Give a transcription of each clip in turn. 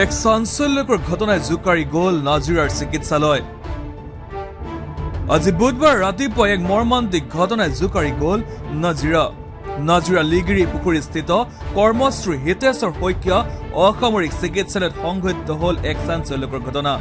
এক চাঞ্চল্যকৰ ঘটনাই জোকাৰি গ'ল নাজিৰাৰ চিকিৎসালয়। আজি বুধবাৰ ৰাতিপুৱা এক মৰ্মান্তিক ঘটনাই জোকাৰি গ'ল নাজিৰা লিগিৰি পুখুৰীস্থিত কৰ্মশ্ৰী হিতেশ্বৰ শইকীয়া অসামৰিক চিকিৎসালয়ত সংঘটিত হ'ল এক চাঞ্চল্যকৰ ঘটনা।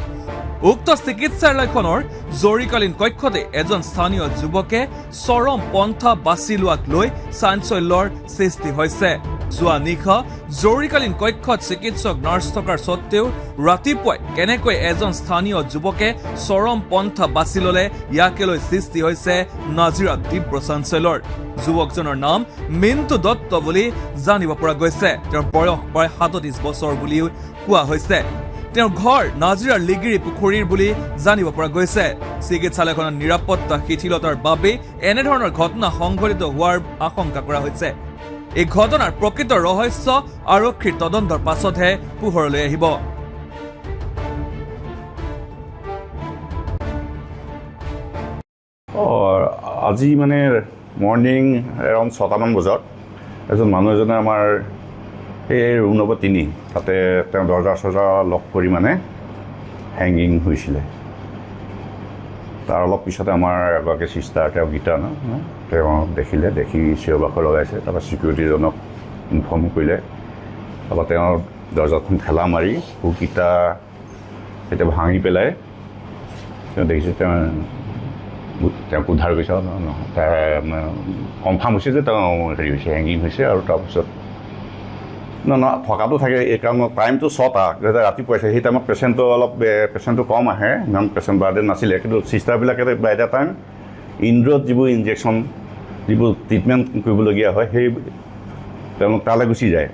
উক্ত চিকিৎসালয়খনৰ জৰুৰীকালীন কক্ষতে এজন স্থানীয় যুৱকে চৰম পন্থা বাছি লোৱাক লৈ চাঞ্চল্যৰ সৃষ্টি হৈছে। যোৱা নিশা জৰুৰীকালীন কক্ষত চিকিৎসক নাৰ্ছ থকাৰ স্বত্তেও ৰাতিপুৱাই কেনেকৈ এজন স্থানীয় যুৱকে চৰম পন্থা বাছি ল'লে, ইয়াকে লৈ সৃষ্টি হৈছে নাজিৰাত তীব্ৰ চাঞ্চল্যৰ। যুৱকজনৰ নাম মিণ্টু দত্ত বুলি জানিব পৰা গৈছে। তেওঁৰ বয়স প্ৰায় 37 বছৰ বুলিও কোৱা হৈছে। তেওঁৰ ঘৰ নাজিৰাৰ লিগিৰি পুখুৰীৰ বুলি জানিব পৰা গৈছে। চিকিৎসালয়খনৰ নিৰাপত্তা শিথিলতাৰ বাবে এনেধৰণৰ ঘটনা সংঘটিত হোৱাৰ আশংকা কৰা হৈছে। এই ঘটনাৰ প্ৰকৃত ৰহস্য আৰক্ষীৰ তদন্তৰ পাছতহে পোহৰলৈ আহিব। আজি মানে মৰ্ণিং এৰাউণ্ড 6টামান বজাত এজন মানুহ এজনে আমাৰ এই ৰুম নম্বৰ 3 তাতে তেওঁ দৰ্জা লক কৰি মানে হেংগিং হৈছিলে। তাৰ অলপ পিছতে আমাৰ এগৰাকী চিষ্টাৰ তেওঁ গীতা তেওঁ দেখিলে, দেখি চিঞৰ বাখৰ লগাইছে। তাৰপৰা চিকিউৰিটিজনক ইনফৰ্ম কৰিলে। তাৰপৰা তেওঁৰ দৰ্জাখন ঠেলা মাৰি হুককেইটা তেতিয়া ভাঙি পেলাই তেওঁ দেখিছে তেওঁক উদ্ধাৰ কৰিছে। কনফাৰ্ম হৈছে যে তেওঁ হেৰি হৈছে, হেংগিং হৈছে। আৰু তাৰপিছত থকাটো থাকে। এই কাৰণত টাইমটো 6টা ৰাতিপুৱাইছে। সেই টাইমত পেচেণ্টটো কম আহে, ইমান পেচেণ্ট বাৰ্ডেন নাছিলে। কিন্তু চিষ্টাৰবিলাকে বাই এটা টাইম ইণ্ড্ৰত যিবোৰ ইনজেকশ্যন, যিবোৰ ট্ৰিটমেণ্ট কৰিবলগীয়া হয়, সেই তেওঁলোক তালৈ গুচি যায়।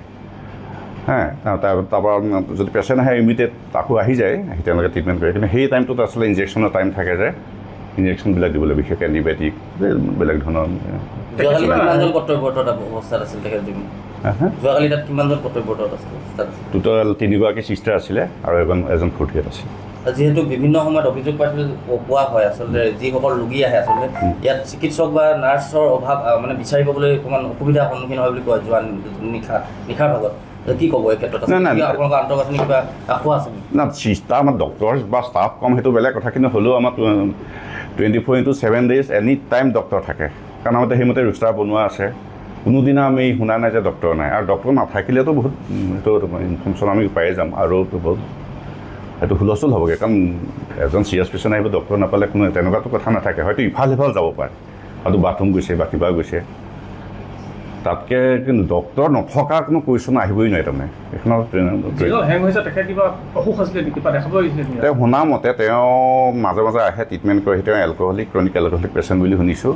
তাৰপৰা যদি পেচেণ্ট আহে ইমিডিয়েট আকৌ আহি যায়, তেওঁলোকে ট্ৰিটমেণ্ট কৰে। কিন্তু সেই টাইমটোত আচলতে ইনজেকশ্যনৰ টাইম থাকে যে ইনজেকশ্যনবিলাক দিবলৈ, বিশেষকৈ এণ্টিবায়'টিক বেলেগ ধৰণৰ। টোটেল 3গৰাকী চিষ্টাৰ আছিলে আৰু এজন ফৰ্টিয়েট আছিলে। যিহেতু বিভিন্ন সময়ত অভিযোগ পোৱা হয়, আচলতে যিসকল ৰোগী আহে আচলতে ইয়াত চিকিৎসক বা নাৰ্ছৰ অভাৱ মানে বিচাৰি পাবলৈ অকণমান অসুবিধাৰ সন্মুখীন হয় বুলি কয় যোৱা নিশাৰ ভাগত। কি ক'ব এই ক্ষেত্ৰত? আপোনালোকৰ আন্তঃগাঁথনি কিবা আশা আছে না? চিষ্টাৰ আমাৰ ডক্টৰ বা ষ্টাফ কম, সেইটো বেলেগ কথা। কিন্তু হ'লেও আমাৰ 24/7 ডেইজ এনি টাইম ডক্টৰ থাকে। কাৰণ আমাৰ সেইমতে ৰোষ্টাৰ বনোৱা আছে। কোনোদিনা আমি শুনা নাই যে ডক্টৰ নাই। আৰু ডক্টৰ নাথাকিলেতো বহুত সেইটো ইনফৰ্মেশ্যন আমি পাই যাম আৰু বহুত সেইটো হুলস্থুল হ'বগৈ। কাৰণ এজন চিৰিয়াছ পেচেণ্ট আহিব, ডক্টৰ নাপালে কোনো তেনেকুৱাতো কথা নাথাকে। হয়তো ইফাল সিফাল যাব পাৰে, হয়তো বাথৰুম গৈছে বা কিবা গৈছে। তাতকৈ কিন্তু ডক্টৰ নথকা কোনো কুৱেশ্যন আহিবই নোৱাৰে। তাৰমানে তেওঁ শুনা মতে তেওঁ মাজে মাজে আহে, ট্ৰিটমেণ্ট কৰে। তেওঁ ক্ৰনিক এলকহলিক পেচেণ্ট বুলি শুনিছোঁ।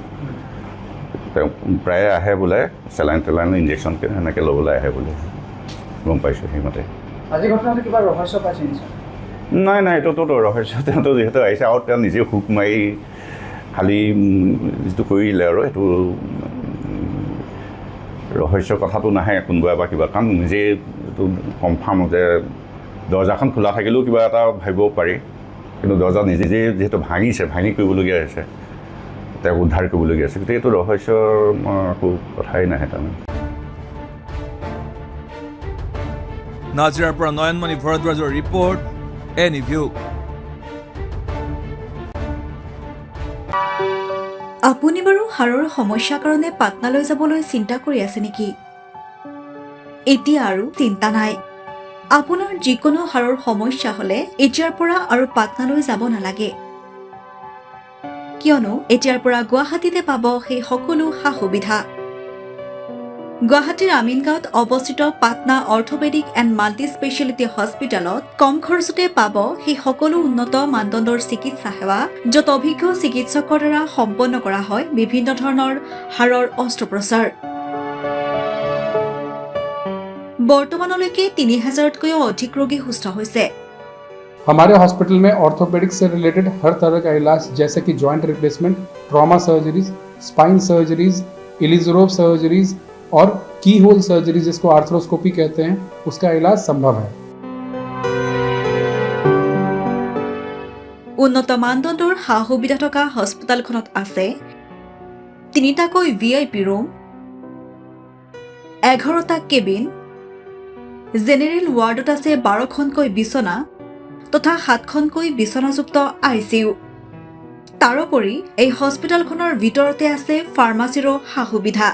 তেওঁ প্ৰায়ে আহে বোলে, চেলাইন ইনজেকশ্যন এনেকৈ ল'বলৈ আহে বুলি গম পাইছোঁ। সেইমতে নাই এইটোতো ৰহস্য। তেওঁতো যিহেতু আহিছে আৰু তেওঁ নিজে হুক মাৰি খালি যিটো কৰিলে আৰু সেইটো ৰহস্য কথাটো নাহে কোনোবা বা কিবা। কাৰণ নিজে এইটো কনফাৰ্ম যে দৰ্জাখন খোলা থাকিলেও কিবা এটা ভাবিব পাৰি। কিন্তু দৰ্জা নিজে যিহেতু ভাঙি কৰিবলগীয়া হৈছে, তেওঁক উদ্ধাৰ কৰিবলগীয়া আছে। গতিকে এইটো ৰহস্যৰ একো কথাই নাহে তাৰমানে। নাজিৰাৰ পৰা নয়নমণি ভৰদ্বাজৰ ৰিপৰ্ট, NEView। আপুনি বাৰু হাড়ৰ সমস্যাৰ কাৰণে পাটনালৈ যাবলৈ চিন্তা কৰি আছে নেকি? এতিয়া আৰু চিন্তা নাই। আপোনাৰ যিকোনো হাড়ৰ সমস্যা হ'লে এতিয়াৰ পৰা আৰু পাটনালৈ যাব নালাগে। কিয়নো এতিয়াৰ পৰা গুৱাহাটীতে পাব সেই সকলো সা সুবিধা। গুৱাহাটীৰ আমিনগাঁৱত অৱস্থিত Patna orthopaedic and multi speciality হস্পিটেলত কম খৰচতে পাব সেই সকলো উন্নত মানদণ্ডৰ চিকিৎসা সেৱা, য'ত অভিজ্ঞ চিকিৎসকৰ দ্বাৰা সম্পন্ন কৰা হয় বিভিন্ন ধৰণৰ হাড়ৰ অস্ত্ৰোপচাৰ। বৰ্তমানলৈকে 3000তকৈও অধিক ৰোগী সুস্থ হৈছে। हमारे हॉस्पिटल में ऑर्थोपेडिक से रिलेटेड हर तरह का इलाज जैसे कि joint replacement, trauma surgeries, spine surgeries, Ilizarov surgeries और की होल सर्जरी जिसको आर्थ्रोस्कोपी कहते हैं, उसका इलाज संभव है। উন্নত মানদণ্ডৰ সা সুবিধা থকা হস্পিটেলখনত আছে 3টাকৈ VIP ৰুম, 11টা কেবিন, জেনেৰেল ৱাৰ্ডত আছে 12খনকৈ বিচনা তথা 7খনকৈ বিচনাযুক্ত ICU। তাৰোপৰি এই হস্পিটেলখনৰ ভিতৰতে আছে ফাৰ্মাচীৰো সা-সুবিধা।